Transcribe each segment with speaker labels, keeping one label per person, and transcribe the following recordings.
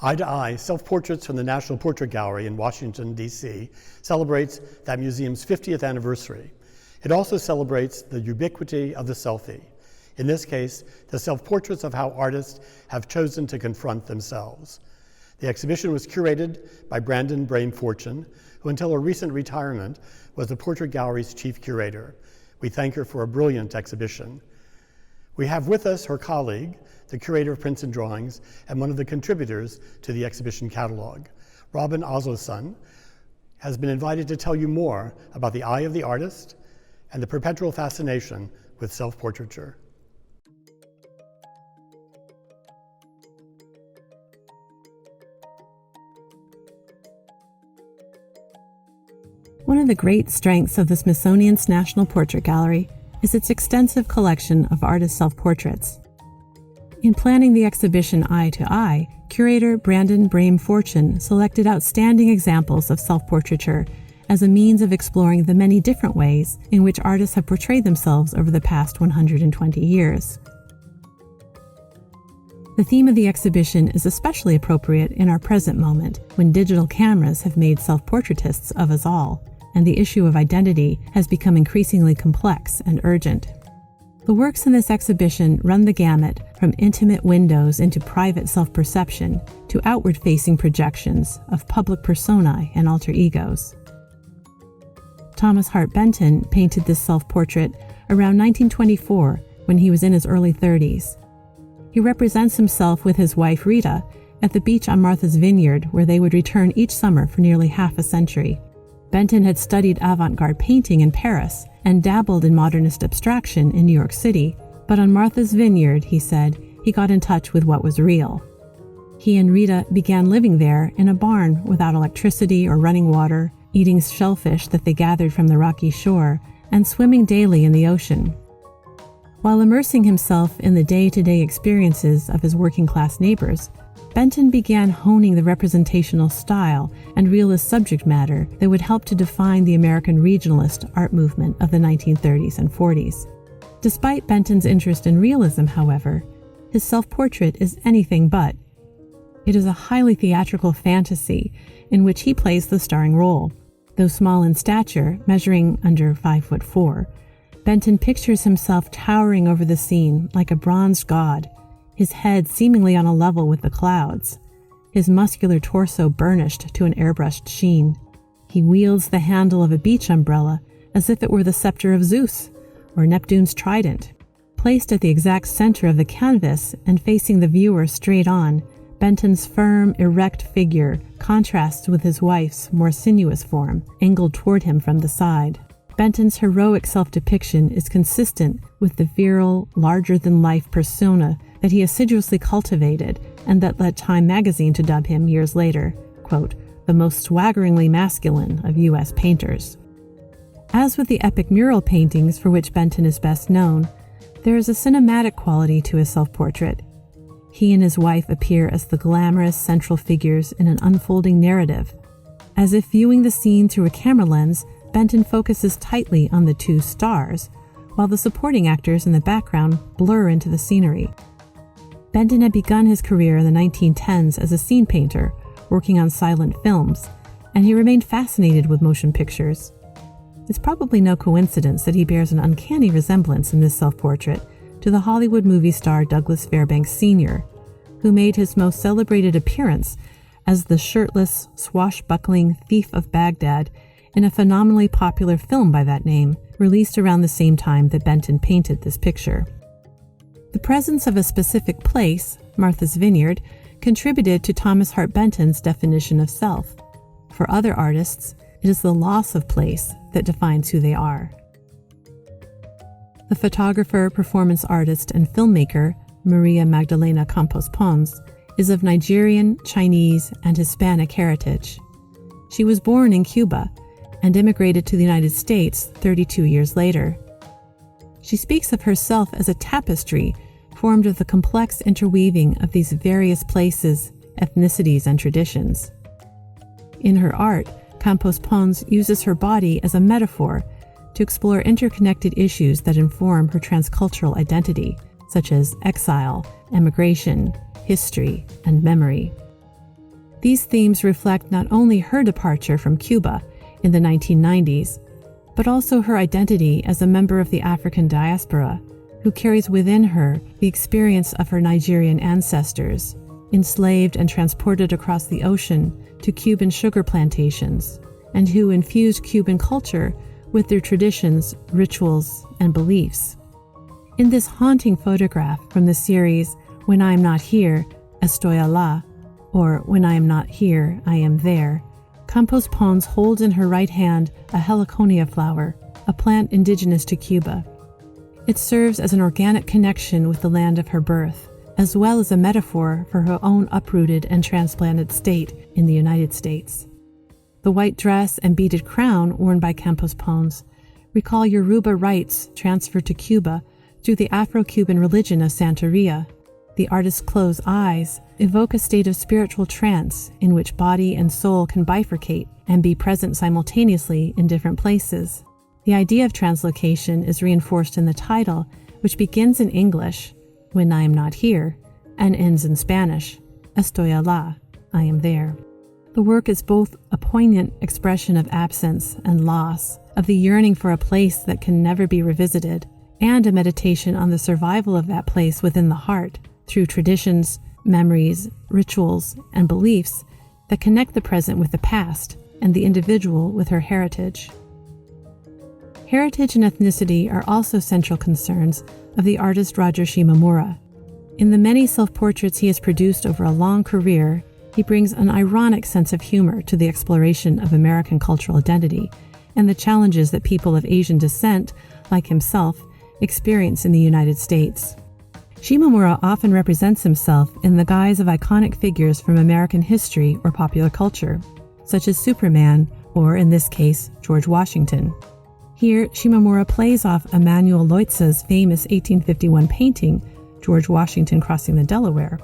Speaker 1: Eye to Eye, Self-Portraits from the National Portrait Gallery in Washington, D.C. celebrates that museum's 50th anniversary. It also celebrates the ubiquity of the selfie. In this case, the self-portraits of how artists have chosen to confront themselves. The exhibition was curated by Brandon Brame-Fortune, who until her recent retirement was the Portrait Gallery's chief curator. We thank her for a brilliant exhibition. We have with us her colleague, the curator of prints and drawings, and one of the contributors to the exhibition catalog. Robyn Asleson has been invited to tell you more about the eye of the artist and the perpetual fascination with self-portraiture.
Speaker 2: One of the great strengths of the Smithsonian's National Portrait Gallery is its extensive collection of artist self-portraits. In planning the exhibition Eye to Eye, curator Brandon Brame-Fortune selected outstanding examples of self-portraiture as a means of exploring the many different ways in which artists have portrayed themselves over the past 120 years. The theme of the exhibition is especially appropriate in our present moment, when digital cameras have made self-portraitists of us all, and the issue of identity has become increasingly complex and urgent. The works in this exhibition run the gamut from intimate windows into private self-perception to outward-facing projections of public personae and alter egos. Thomas Hart Benton painted this self-portrait around 1924 when he was in his early 30s. He represents himself with his wife Rita at the beach on Martha's Vineyard, where they would return each summer for nearly half a century. Benton had studied avant-garde painting in Paris and dabbled in modernist abstraction in New York City, but on Martha's Vineyard, he said, he got in touch with what was real. He and Rita began living there in a barn without electricity or running water, eating shellfish that they gathered from the rocky shore, and swimming daily in the ocean. While immersing himself in the day-to-day experiences of his working-class neighbors, Benton began honing the representational style and realist subject matter that would help to define the American regionalist art movement of the 1930s and 40s. Despite Benton's interest in realism, however, his self-portrait is anything but. It is a highly theatrical fantasy in which he plays the starring role. Though small in stature, measuring under 5'4", Benton pictures himself towering over the scene like a bronzed god, his head seemingly on a level with the clouds, his muscular torso burnished to an airbrushed sheen. He wields the handle of a beach umbrella as if it were the scepter of Zeus or Neptune's trident. Placed at the exact center of the canvas and facing the viewer straight on, Benton's firm, erect figure contrasts with his wife's more sinuous form, angled toward him from the side. Benton's heroic self-depiction is consistent with the virile, larger-than-life persona that he assiduously cultivated and that led Time magazine to dub him years later, quote, the most swaggeringly masculine of U.S. painters. As with the epic mural paintings for which Benton is best known, there is a cinematic quality to his self-portrait. He and his wife appear as the glamorous central figures in an unfolding narrative. As if viewing the scene through a camera lens, Benton focuses tightly on the two stars, while the supporting actors in the background blur into the scenery. Benton had begun his career in the 1910s as a scene painter, working on silent films, and he remained fascinated with motion pictures. It's probably no coincidence that he bears an uncanny resemblance in this self-portrait to the Hollywood movie star Douglas Fairbanks Sr., who made his most celebrated appearance as the shirtless, swashbuckling thief of Baghdad in a phenomenally popular film by that name, released around the same time that Benton painted this picture. The presence of a specific place, Martha's Vineyard, contributed to Thomas Hart Benton's definition of self. For other artists, it is the loss of place that defines who they are. The photographer, performance artist, and filmmaker Maria Magdalena Campos Pons is of Nigerian, Chinese, and Hispanic heritage. She was born in Cuba and immigrated to the United States 32 years later. She speaks of herself as a tapestry formed of the complex interweaving of these various places, ethnicities, and traditions. In her art, Campos Pons uses her body as a metaphor to explore interconnected issues that inform her transcultural identity, such as exile, emigration, history, and memory. These themes reflect not only her departure from Cuba in the 1990s, but also her identity as a member of the African diaspora, who carries within her the experience of her Nigerian ancestors, enslaved and transported across the ocean to Cuban sugar plantations, and who infused Cuban culture with their traditions, rituals, and beliefs. In this haunting photograph from the series When I Am Not Here, Estoy Allá, or When I Am Not Here, I Am There, Campos Pons holds in her right hand a heliconia flower, a plant indigenous to Cuba. It serves as an organic connection with the land of her birth, as well as a metaphor for her own uprooted and transplanted state in the United States. The white dress and beaded crown worn by Campos Pons recall Yoruba rites transferred to Cuba through the Afro-Cuban religion of Santeria. The artist's closed eyes evoke a state of spiritual trance in which body and soul can bifurcate and be present simultaneously in different places. The idea of translocation is reinforced in the title, which begins in English, When I Am Not Here, and ends in Spanish, Estoy Allá, I Am There. The work is both a poignant expression of absence and loss, of the yearning for a place that can never be revisited, and a meditation on the survival of that place within the heart, through traditions, memories, rituals, and beliefs that connect the present with the past and the individual with her heritage. Heritage and ethnicity are also central concerns of the artist Roger Shimamura. In the many self-portraits he has produced over a long career, he brings an ironic sense of humor to the exploration of American cultural identity and the challenges that people of Asian descent, like himself, experience in the United States. Shimamura often represents himself in the guise of iconic figures from American history or popular culture, such as Superman, or in this case, George Washington. Here, Shimamura plays off Emanuel Leutze's famous 1851 painting, George Washington Crossing the Delaware.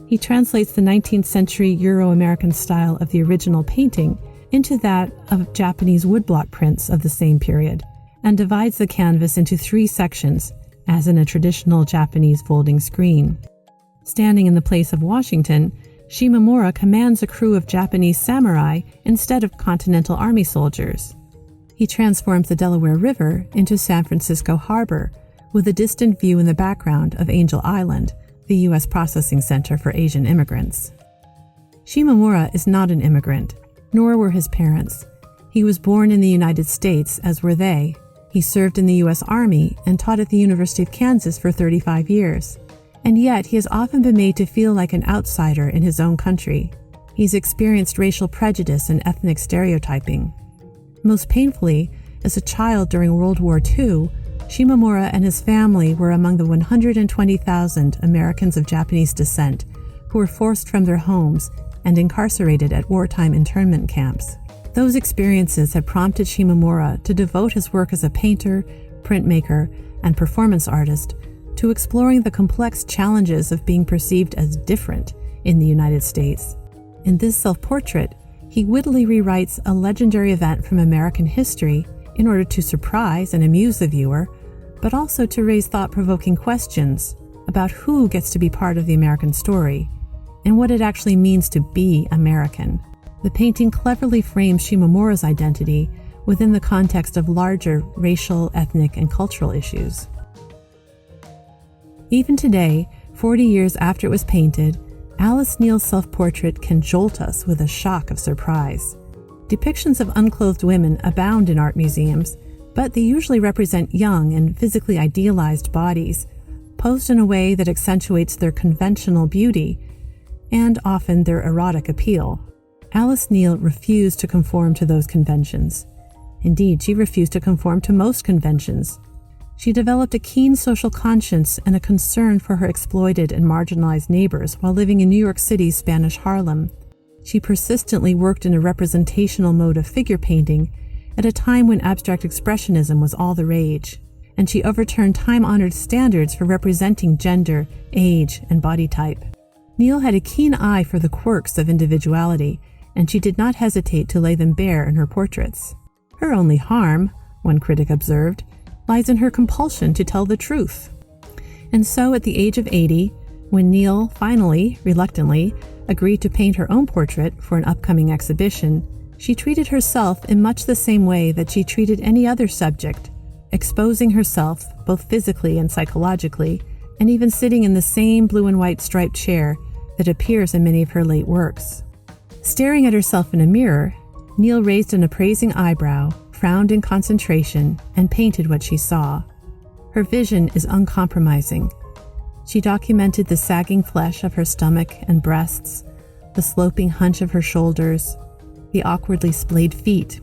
Speaker 2: He translates the 19th century Euro-American style of the original painting into that of Japanese woodblock prints of the same period, and divides the canvas into 3 sections, as in a traditional Japanese folding screen. Standing in the place of Washington, Shimamura commands a crew of Japanese samurai instead of Continental Army soldiers. He transforms the Delaware River into San Francisco Harbor, with a distant view in the background of Angel Island, the U.S. processing center for Asian immigrants. Shimamura is not an immigrant, nor were his parents. He was born in the United States, as were they. He served in the U.S. Army and taught at the University of Kansas for 35 years. And yet, he has often been made to feel like an outsider in his own country. He's experienced racial prejudice and ethnic stereotyping. Most painfully, as a child during World War II, Shimamura and his family were among the 120,000 Americans of Japanese descent who were forced from their homes and incarcerated at wartime internment camps. Those experiences had prompted Shimamura to devote his work as a painter, printmaker, and performance artist to exploring the complex challenges of being perceived as different in the United States. In this self-portrait, he wittily rewrites a legendary event from American history in order to surprise and amuse the viewer, but also to raise thought-provoking questions about who gets to be part of the American story and what it actually means to be American. The painting cleverly frames Shimamura's identity within the context of larger racial, ethnic, and cultural issues. Even today, 40 years after it was painted, Alice Neal's self-portrait can jolt us with a shock of surprise. Depictions of unclothed women abound in art museums, but they usually represent young and physically idealized bodies, posed in a way that accentuates their conventional beauty and often their erotic appeal. Alice Neal refused to conform to those conventions. Indeed, she refused to conform to most conventions. She developed a keen social conscience and a concern for her exploited and marginalized neighbors while living in New York City's Spanish Harlem. She persistently worked in a representational mode of figure painting at a time when abstract expressionism was all the rage, and she overturned time-honored standards for representing gender, age, and body type. Neal had a keen eye for the quirks of individuality, and she did not hesitate to lay them bare in her portraits. Her only harm, one critic observed, lies in her compulsion to tell the truth. And so, at the age of 80, when Neal finally, reluctantly, agreed to paint her own portrait for an upcoming exhibition, she treated herself in much the same way that she treated any other subject, exposing herself both physically and psychologically, and even sitting in the same blue and white striped chair that appears in many of her late works. Staring at herself in a mirror, Neil raised an appraising eyebrow, frowned in concentration, and painted what she saw. Her vision is uncompromising. She documented the sagging flesh of her stomach and breasts, the sloping hunch of her shoulders, the awkwardly splayed feet.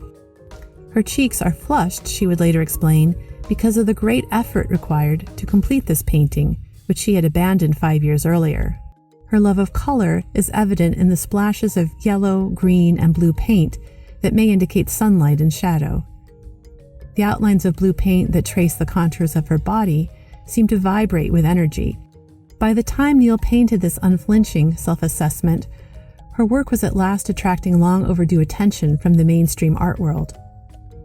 Speaker 2: Her cheeks are flushed, she would later explain, because of the great effort required to complete this painting, which she had abandoned 5 years earlier. Her love of color is evident in the splashes of yellow, green, and blue paint that may indicate sunlight and shadow. The outlines of blue paint that trace the contours of her body seem to vibrate with energy. By the time Neil painted this unflinching self-assessment, her work was at last attracting long overdue attention from the mainstream art world.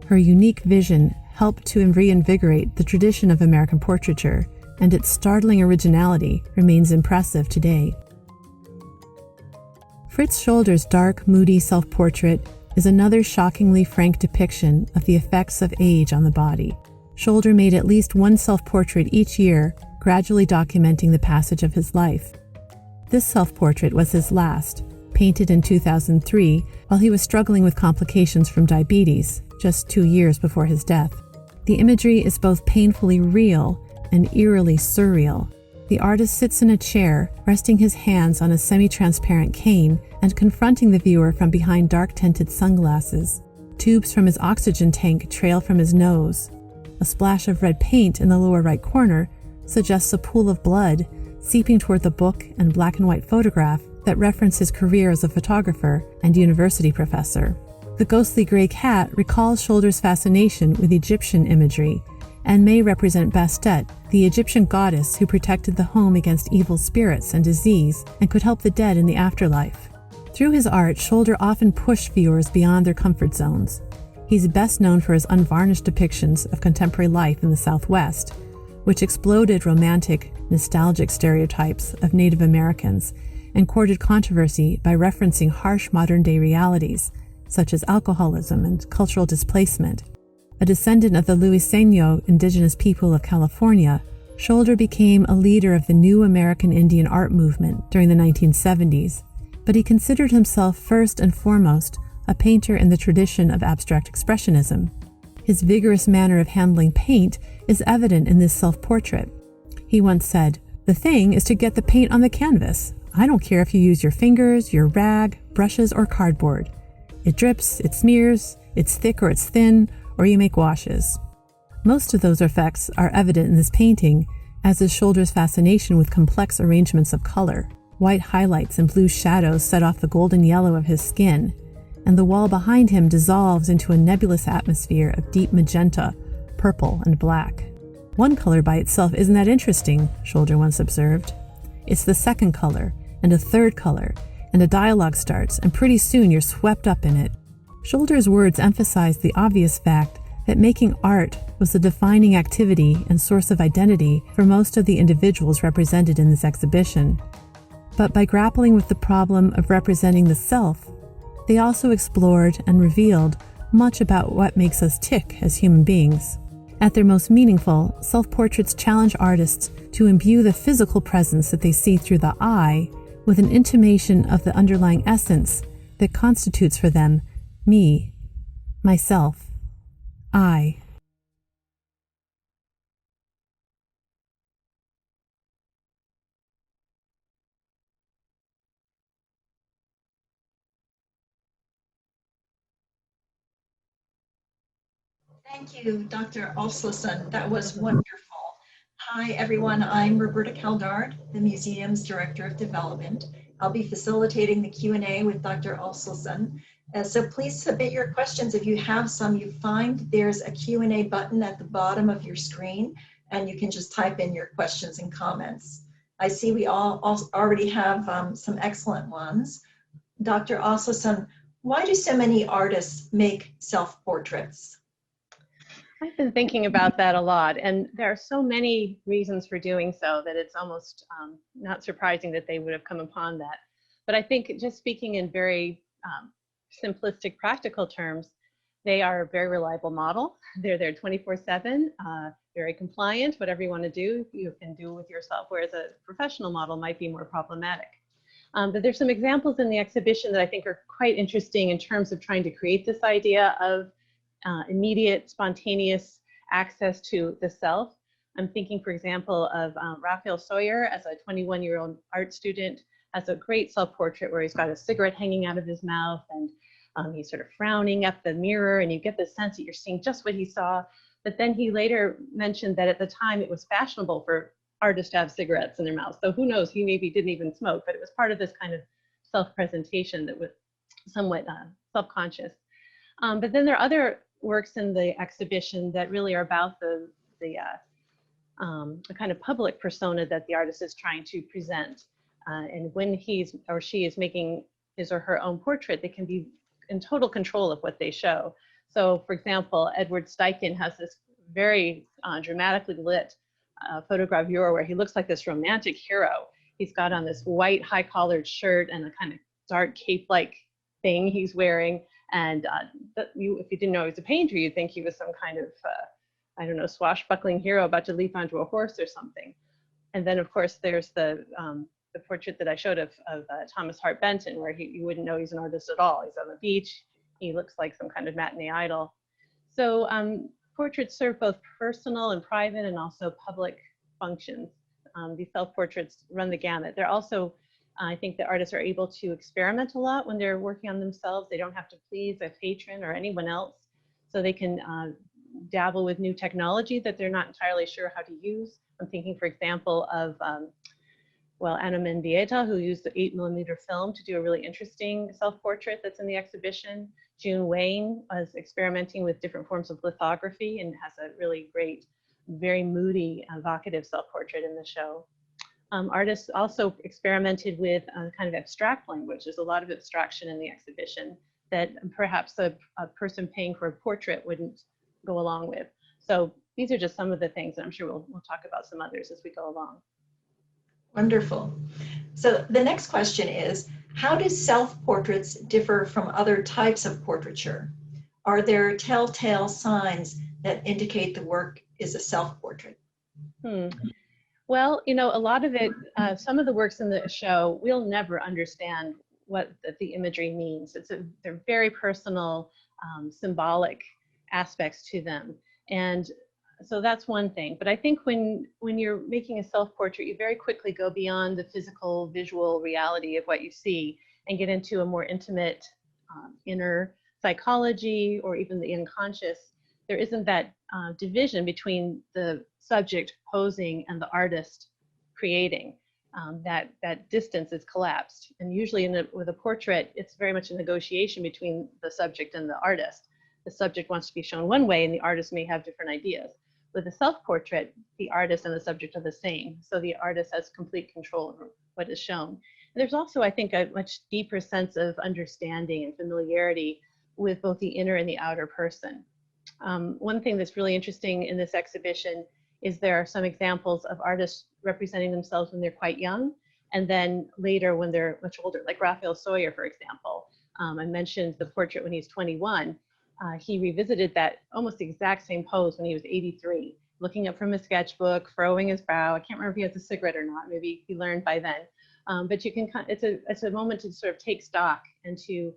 Speaker 2: Her unique vision helped to reinvigorate the tradition of American portraiture, and its startling originality remains impressive today. Fritz Shoulder's dark, moody self-portrait is another shockingly frank depiction of the effects of age on the body. Shoulder made at least one self-portrait each year, gradually documenting the passage of his life. This self-portrait was his last, painted in 2003 while he was struggling with complications from diabetes, just 2 years before his death. The imagery is both painfully real and eerily surreal. The artist sits in a chair, resting his hands on a semi-transparent cane and confronting the viewer from behind dark-tinted sunglasses. Tubes from his oxygen tank trail from his nose. A splash of red paint in the lower right corner suggests a pool of blood seeping toward the book and black and white photograph that reference his career as a photographer and university professor. The ghostly gray cat recalls Shoulder's fascination with Egyptian imagery and may represent Bastet, the Egyptian goddess who protected the home against evil spirits and disease and could help the dead in the afterlife. Through his art, Shoulder often pushed viewers beyond their comfort zones. He's best known for his unvarnished depictions of contemporary life in the Southwest, which exploded romantic, nostalgic stereotypes of Native Americans and courted controversy by referencing harsh modern-day realities, such as alcoholism and cultural displacement. A descendant of the Luiseno indigenous people of California, Shoulder became a leader of the new American Indian art movement during the 1970s, but he considered himself first and foremost a painter in the tradition of abstract expressionism. His vigorous manner of handling paint is evident in this self-portrait. He once said, "The thing is to get the paint on the canvas. I don't care if you use your fingers, your rag, brushes, or cardboard. It drips, it smears, it's thick or it's thin, or you make washes." Most of those effects are evident in this painting, as is Shoulder's fascination with complex arrangements of color. White highlights and blue shadows set off the golden yellow of his skin, and the wall behind him dissolves into a nebulous atmosphere of deep magenta, purple, and black. "One color by itself isn't that interesting," Shoulder once observed. "It's the second color, and a third color, and a dialogue starts, and pretty soon you're swept up in it." Shoulder's words emphasize the obvious fact that making art was the defining activity and source of identity for most of the individuals represented in this exhibition. But by grappling with the problem of representing the self, they also explored and revealed much about what makes us tick as human beings. At their most meaningful, self-portraits challenge artists to imbue the physical presence that they see through the eye with an intimation of the underlying essence that constitutes for them me, myself, I.
Speaker 3: Thank you, Dr. Asleson. That was wonderful. Hi, everyone. I'm Roberta Caldard, the museum's Director of Development. I'll be facilitating the Q&A with Dr. Asleson. So please submit your questions. If you have some, you find there's a Q&A button at the bottom of your screen, and you can just type in your questions and comments. I see we all already have some excellent ones. Dr. Asleson, why do so many artists make self-portraits?
Speaker 4: I've been thinking about that a lot, and there are so many reasons for doing so that it's almost not surprising that they would have come upon that. But I think just speaking in very simplistic, practical terms, they are a very reliable model. They're there 24/7, very compliant. Whatever you want to do, you can do with yourself, whereas a professional model might be more problematic. But there's some examples in the exhibition that I think are quite interesting in terms of trying to create this idea of immediate, spontaneous access to the self. I'm thinking, for example, of Raphael Sawyer as a 21-year-old art student, has a great self-portrait where he's got a cigarette hanging out of his mouth, and he's sort of frowning at the mirror, and you get the sense that you're seeing just what he saw. But then he later mentioned that at the time it was fashionable for artists to have cigarettes in their mouths. So who knows, he maybe didn't even smoke, but it was part of this kind of self-presentation that was somewhat self-conscious. But then there are other works in the exhibition that really are about the kind of public persona that the artist is trying to present. And when he's or she is making his or her own portrait, they can be in total control of what they show. So for example, Edward Steichen has this very dramatically lit photogravure where he looks like this romantic hero. He's got on this white high-collared shirt and a kind of dark cape-like thing he's wearing. And if you didn't know he was a painter, you'd think he was some kind of, I don't know, swashbuckling hero about to leap onto a horse or something. And then of course there's the portrait that I showed of Thomas Hart Benton, where you wouldn't know he's an artist at all. He's on the beach. He looks like some kind of matinee idol. So portraits serve both personal and private and also public functions. These self-portraits run the gamut. They're also, I think the artists are able to experiment a lot when they're working on themselves. They don't have to please a patron or anyone else. So they can dabble with new technology that they're not entirely sure how to use. I'm thinking, for example, of Ana Mendieta, who used the 8mm film to do a really interesting self-portrait that's in the exhibition. June Wayne was experimenting with different forms of lithography and has a really great, very moody, evocative self-portrait in the show. Artists also experimented with kind of abstract language. There's a lot of abstraction in the exhibition that perhaps a person paying for a portrait wouldn't go along with. So these are just some of the things, and I'm sure we'll talk about some others as we go along.
Speaker 3: Wonderful. So the next question is, how do self-portraits differ from other types of portraiture? Are there telltale signs that indicate the work is a self-portrait?
Speaker 4: Well, you know, a lot of it, some of the works in the show, we'll never understand what the imagery means. They're very personal, symbolic aspects to them. And so that's one thing. But I think when you're making a self-portrait, you very quickly go beyond the physical, visual reality of what you see and get into a more intimate inner psychology or even the unconscious. There isn't that division between the subject posing and the artist creating. That distance is collapsed. And usually with a portrait, it's very much a negotiation between the subject and the artist. The subject wants to be shown one way and the artist may have different ideas. With a self-portrait, the artist and the subject are the same. So the artist has complete control over what is shown. And there's also, I think, a much deeper sense of understanding and familiarity with both the inner and the outer person. One thing that's really interesting in this exhibition is there are some examples of artists representing themselves when they're quite young, and then later when they're much older, like Raphael Sawyer, for example. I mentioned the portrait when he's 21. He revisited that almost the exact same pose when he was 83, looking up from his sketchbook, furrowing his brow. I can't remember if he has a cigarette or not. Maybe he learned by then. But you can, it's a moment to sort of take stock and to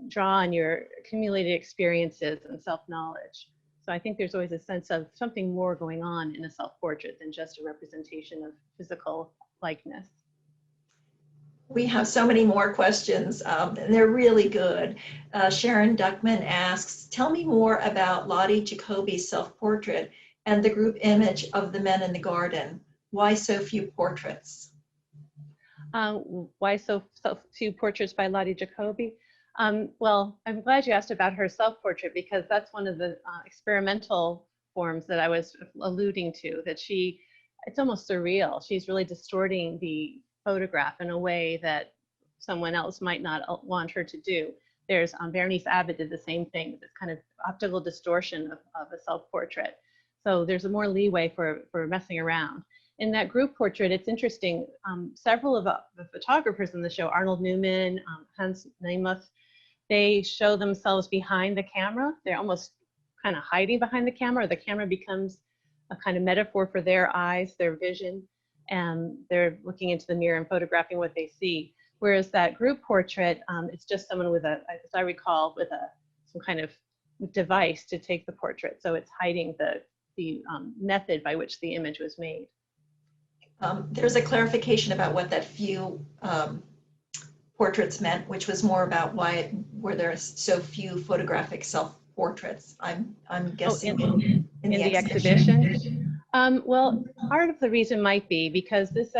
Speaker 4: draw on your accumulated experiences and self-knowledge. So I think there's always a sense of something more going on in a self-portrait than just a representation of physical likeness.
Speaker 3: We have so many more questions, and they're really good. Sharon Duckman asks, tell me more about Lottie Jacoby's self-portrait and the group image of the men in the garden. Why so few portraits?
Speaker 4: Why so few portraits by Lottie Jacoby? Well, I'm glad you asked about her self-portrait, because that's one of the experimental forms that I was alluding to, that it's almost surreal. She's really distorting the photograph in a way that someone else might not want her to do. There's Bernice Abbott did the same thing, this kind of optical distortion of a self-portrait. So there's more leeway for messing around. in that group portrait, it's interesting. Several of the photographers in the show, Arnold Newman, Hans Neymuth, they show themselves behind the camera. They're almost kind of hiding behind the camera. The camera becomes a kind of metaphor for their eyes, their vision, and they're looking into the mirror and photographing what they see. Whereas that group portrait, it's just someone with as I recall, with some kind of device to take the portrait. So it's hiding the method by which the image was made.
Speaker 3: There's a clarification about what that few portraits meant, which was more about why were there so few photographic self-portraits. I'm guessing in the exhibition.
Speaker 4: Well, part of the reason might be because this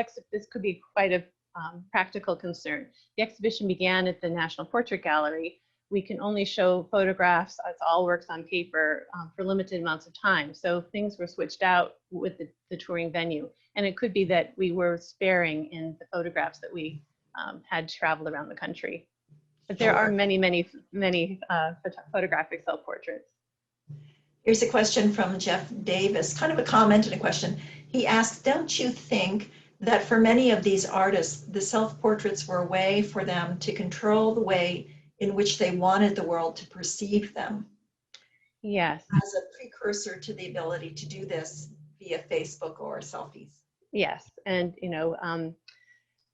Speaker 4: could be quite a practical concern. The exhibition began at the National Portrait Gallery. We can only show photographs, it's all works on paper, for limited amounts of time. So things were switched out with the touring venue. And it could be that we were sparing in the photographs that we had traveled around the country. But there are many, many, many photographic self-portraits.
Speaker 3: Here's a question from Jeff Davis, kind of a comment and a question. He asks, don't you think that for many of these artists, the self-portraits were a way for them to control the way in which they wanted the world to perceive them?
Speaker 4: Yes.
Speaker 3: As a precursor to the ability to do this via Facebook or selfies.
Speaker 4: Yes, and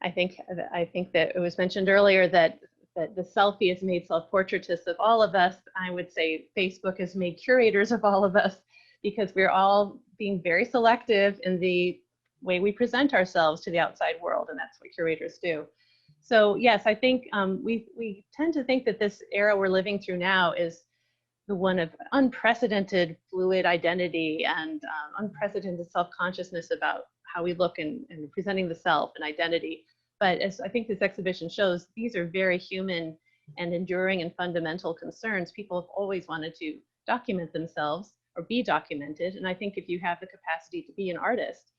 Speaker 4: I think that it was mentioned earlier that the selfie has made self-portraitists of all of us. I would say Facebook has made curators of all of us, because we're all being very selective in the way we present ourselves to the outside world, and that's what curators do. So yes, I think we tend to think that this era we're living through now is the one of unprecedented fluid identity and unprecedented self-consciousness about how we look and presenting the self and identity. But as I think this exhibition shows, these are very human and enduring and fundamental concerns. People have always wanted to document themselves or be documented. And I think if you have the capacity to be an artist,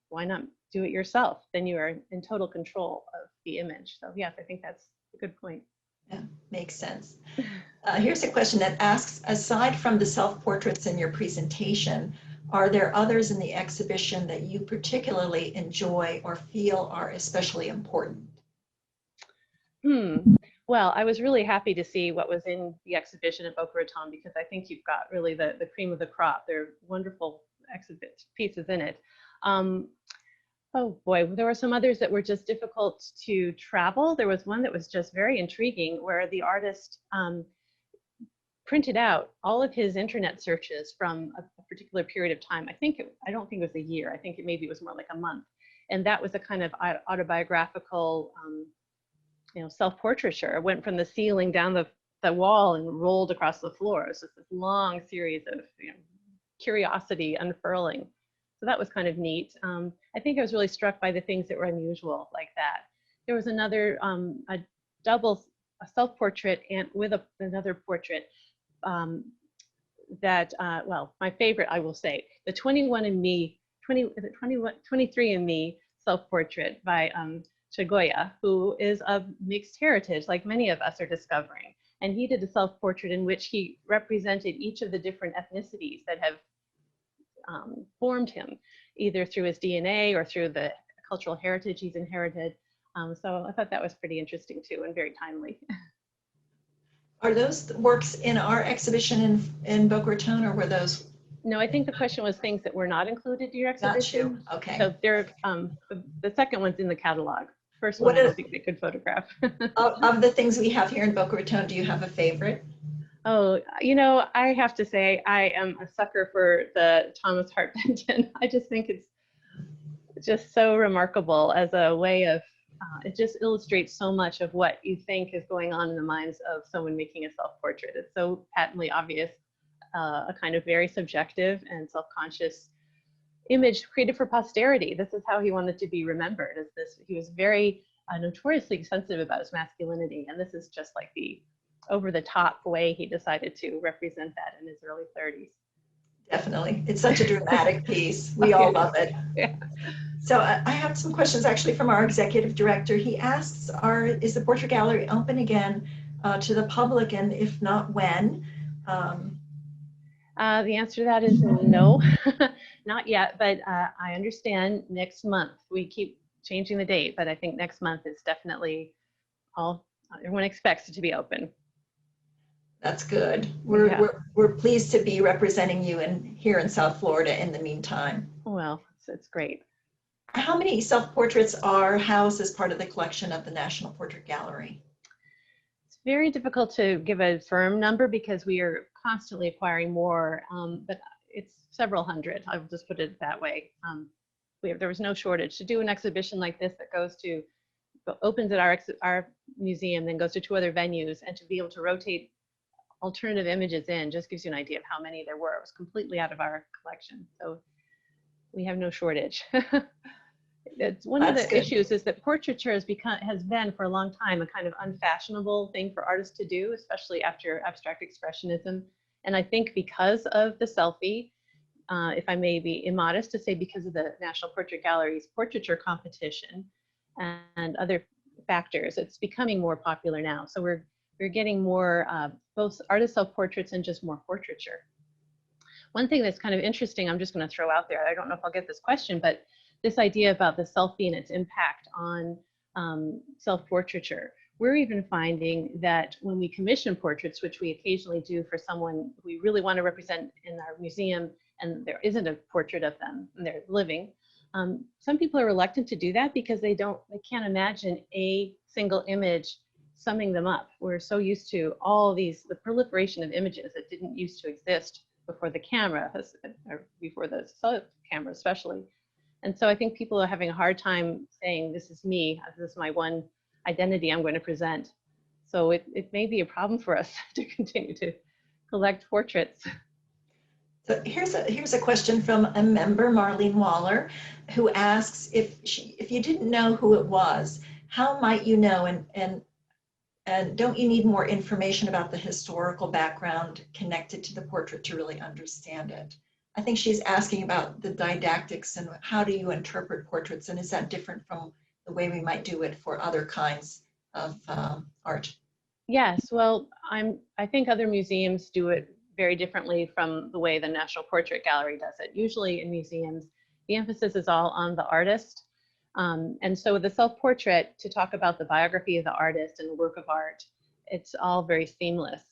Speaker 4: why not do it yourself? Then you are in total control of the image. So yes, I think that's a good point.
Speaker 3: Yeah, makes sense. Here's a question that asks, aside from the self-portraits in your presentation, are there others in the exhibition that you particularly enjoy or feel are especially important?
Speaker 4: Well, I was really happy to see what was in the exhibition at Boca Raton, because I think you've got really the cream of the crop. There are wonderful exhibit pieces in it. Oh boy, there were some others that were just difficult to travel. There was one that was just very intriguing, where the artist printed out all of his internet searches from a particular period of time. I don't think it was a year. I think maybe it was more like a month. And that was a kind of autobiographical, self-portraiture. It went from the ceiling down the wall and rolled across the floor. It was just this long series of curiosity unfurling. So that was kind of neat. I think I was really struck by the things that were unusual like that. There was another, a self-portrait and with another portrait that, well, my favorite, I will say, the 23andMe self-portrait by Chagoya, who is of mixed heritage, like many of us are discovering. And he did a self-portrait in which he represented each of the different ethnicities that have formed him, either through his DNA or through the cultural heritage he's inherited. So I thought that was pretty interesting too, and very timely.
Speaker 3: Are those works in our exhibition in Boca Raton, or were those?
Speaker 4: No, I think the question was things that were not included in your exhibition.
Speaker 3: Got you. Okay.
Speaker 4: So they're, the second one's in the catalog. First one, I don't think they could photograph.
Speaker 3: Of the things we have here in Boca Raton, do you have a favorite?
Speaker 4: Oh, I have to say I am a sucker for the Thomas Hart Benton. I just think it's just so remarkable as a way of, it just illustrates so much of what you think is going on in the minds of someone making a self-portrait. It's so patently obvious, a kind of very subjective and self-conscious image created for posterity. This is how he wanted to be remembered, as this. He was very notoriously sensitive about his masculinity, and this is just like the over-the-top way he decided to represent that in his early 30s.
Speaker 3: Definitely. It's such a dramatic piece. We all love it.
Speaker 4: Yeah.
Speaker 3: So I have some questions actually from our executive director. He asks, is the Portrait Gallery open again to the public, and if not, when?
Speaker 4: The answer to that is no, not yet, but I understand next month. We keep changing the date, but I think next month is definitely everyone expects it to be open.
Speaker 3: That's good.
Speaker 4: Yeah.
Speaker 3: We're pleased to be representing you here in South Florida in the meantime.
Speaker 4: Well, it's great.
Speaker 3: How many self-portraits are housed as part of the collection of the National Portrait Gallery?
Speaker 4: It's very difficult to give a firm number because we are constantly acquiring more, but it's several hundred. I'll just put it that way. There was no shortage to do an exhibition like this that opens at our museum, then goes to 2 other venues, and to be able to rotate alternative images in just gives you an idea of how many there were. It was completely out of our collection, so we have no shortage. It's one of the issues is that portraiture has been for a long time a kind of unfashionable thing for artists to do, especially after abstract expressionism. And I think because of the selfie, if I may be immodest to say, because of the National Portrait Gallery's portraiture competition and other factors, it's becoming more popular now. So we're getting more both artist self-portraits and just more portraiture. One thing that's kind of interesting, I'm just going to throw out there, I don't know if I'll get this question, but this idea about the selfie and its impact on self-portraiture. We're even finding that when we commission portraits, which we occasionally do for someone we really want to represent in our museum, and there isn't a portrait of them and they're living, some people are reluctant to do that because they can't imagine a single image summing them up. We're so used to the proliferation of images that didn't used to exist before the camera, or before the cell camera especially. And so I think people are having a hard time saying, this is me, this is my one identity I'm going to present. So it may be a problem for us to continue to collect portraits.
Speaker 3: So here's a question from a member, Marlene Waller, who asks, if you didn't know who it was, how might you know, and don't you need more information about the historical background connected to the portrait to really understand it? I think she's asking about the didactics and how do you interpret portraits, and is that different from the way we might do it for other kinds of art?
Speaker 4: Yes, well, I think other museums do it very differently from the way the National Portrait Gallery does it. Usually in museums, the emphasis is all on the artist. And so with the self-portrait, to talk about the biography of the artist and the work of art, it's all very seamless.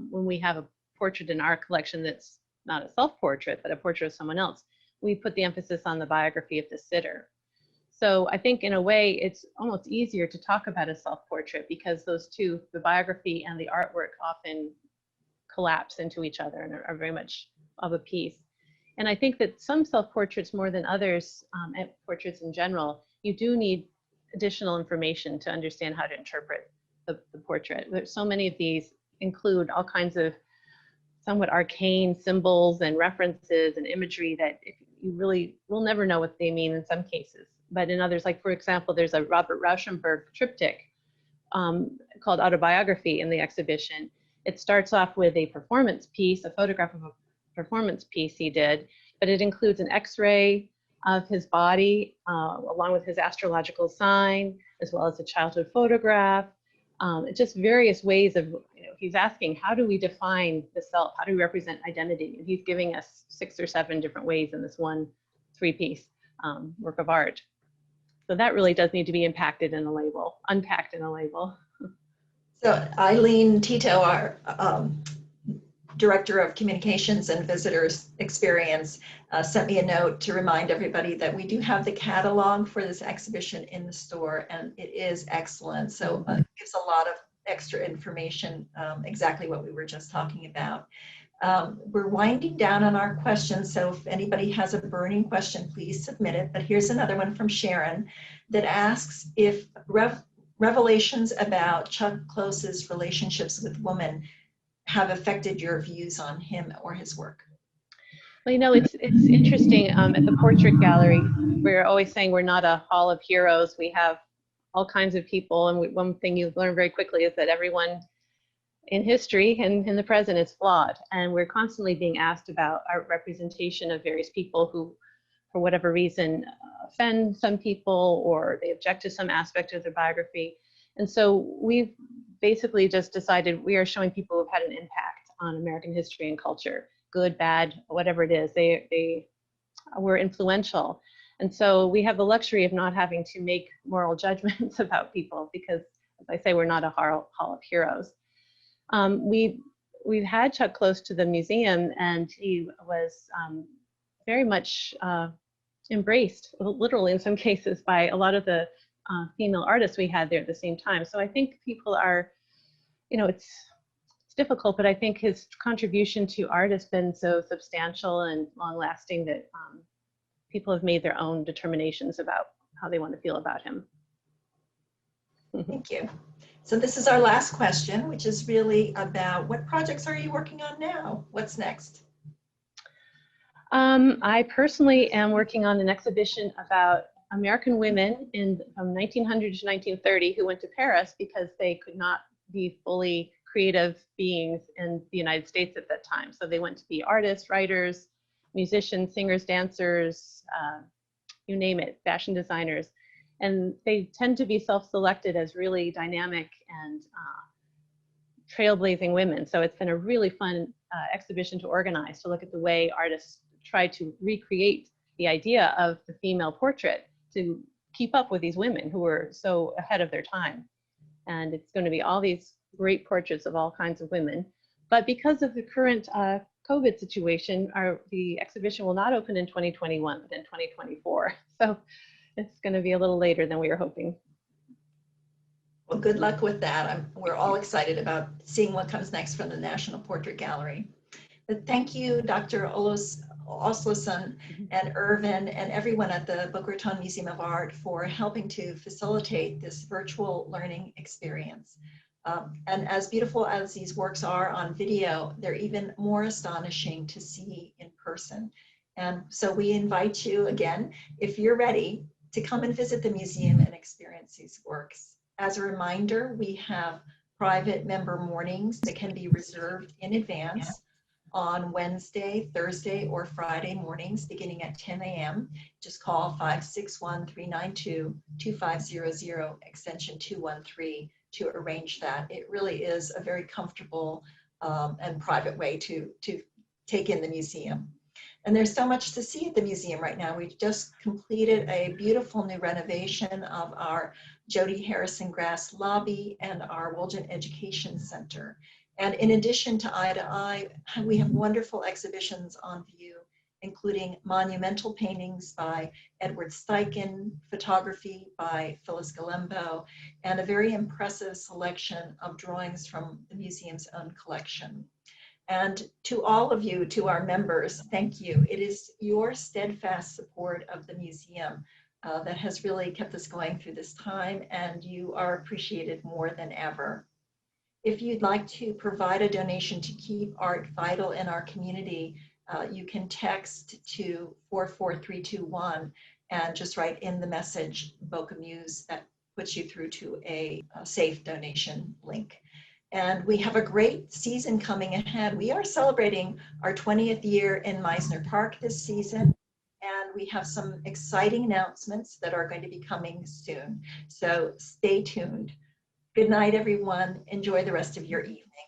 Speaker 4: When we have a portrait in our collection that's not a self-portrait, but a portrait of someone else, we put the emphasis on the biography of the sitter. So I think in a way, it's almost easier to talk about a self-portrait because those two, the biography and the artwork, often collapse into each other and are very much of a piece. And I think that some self-portraits more than others, and portraits in general, you do need additional information to understand how to interpret the portrait. There's so many of these include all kinds of somewhat arcane symbols and references and imagery that you really will never know what they mean in some cases. But in others, like for example, there's a Robert Rauschenberg triptych called Autobiography in the exhibition. It starts off with a performance piece, a photograph of a performance piece he did, but it includes an X-ray of his body along with his astrological sign, as well as a childhood photograph. Just various ways of, he's asking, how do we define the self? How do we represent identity? And he's giving us 6 or 7 different ways in this one 3-piece work of art. So that really does need to be unpacked in a label.
Speaker 3: So Eileen Tito, our Director of Communications and Visitors Experience, sent me a note to remind everybody that we do have the catalog for this exhibition in the store, and it is excellent. So it gives a lot of extra information, exactly what we were just talking about. We're winding down on our questions, so if anybody has a burning question, please submit it. But here's another one from Sharon that asks if revelations about Chuck Close's relationships with women have affected your views on him or his work.
Speaker 4: Well, it's interesting. At the Portrait Gallery, we're always saying we're not a hall of heroes. We have all kinds of people, and one thing you learn very quickly is that everyone in history and in the present is flawed, and we're constantly being asked about our representation of various people who, for whatever reason, offend some people or they object to some aspect of their biography. And so we've basically just decided we are showing people who've had an impact on American history and culture, good, bad, whatever it is. They were influential. And so we have the luxury of not having to make moral judgments about people because, as I say, we're not a hall of heroes. We've had Chuck close to the museum, and he was very much embraced, literally in some cases, by a lot of the female artists we had there at the same time. So I think people are, it's difficult, but I think his contribution to art has been so substantial and long-lasting that people have made their own determinations about how they want to feel about him.
Speaker 3: Thank you. So this is our last question, which is really about what projects are you working on now? What's next?
Speaker 4: I personally am working on an exhibition about American women from 1900 to 1930 who went to Paris because they could not be fully creative beings in the United States at that time. So they went to be artists, writers, musicians, singers, dancers, you name it, fashion designers. And they tend to be self-selected as really dynamic and trailblazing women. So it's been a really fun exhibition to organize, to look at the way artists try to recreate the idea of the female portrait to keep up with these women who were so ahead of their time. And it's going to be all these great portraits of all kinds of women. But because of the current COVID situation, the exhibition will not open in 2021, but in 2024. So it's going to be a little later than we were hoping.
Speaker 3: Well, good luck with that. We're all excited about seeing what comes next from the National Portrait Gallery. But thank you, Dr. Asleson and Irvin and everyone at the Boca Raton Museum of Art for helping to facilitate this virtual learning experience. And as beautiful as these works are on video, they're even more astonishing to see in person. And so we invite you again, if you're ready, to come and visit the museum and experience these works. As a reminder, we have private member mornings that can be reserved in advance on Wednesday, Thursday, or Friday mornings beginning at 10 a.m. Just call 561-392-2500, extension 213 to arrange that. It really is a very comfortable and private way to take in the museum. And there's so much to see at the museum right now. We've just completed a beautiful new renovation of our Jody Harrison Grass lobby and our Woolgen Education Center. And in addition to Eye to Eye, we have wonderful exhibitions on view, including monumental paintings by Edward Steichen, photography by Phyllis Galembo, and a very impressive selection of drawings from the museum's own collection. And to all of you, to our members, thank you. It is your steadfast support of the museum that has really kept us going through this time, and you are appreciated more than ever. If you'd like to provide a donation to keep art vital in our community, you can text to 44321 and just write in the message Boca Muse. That puts you through to a safe donation link. And we have a great season coming ahead. We are celebrating our 20th year in Meisner Park this season, and we have some exciting announcements that are going to be coming soon. So stay tuned. Good night, everyone. Enjoy the rest of your evening.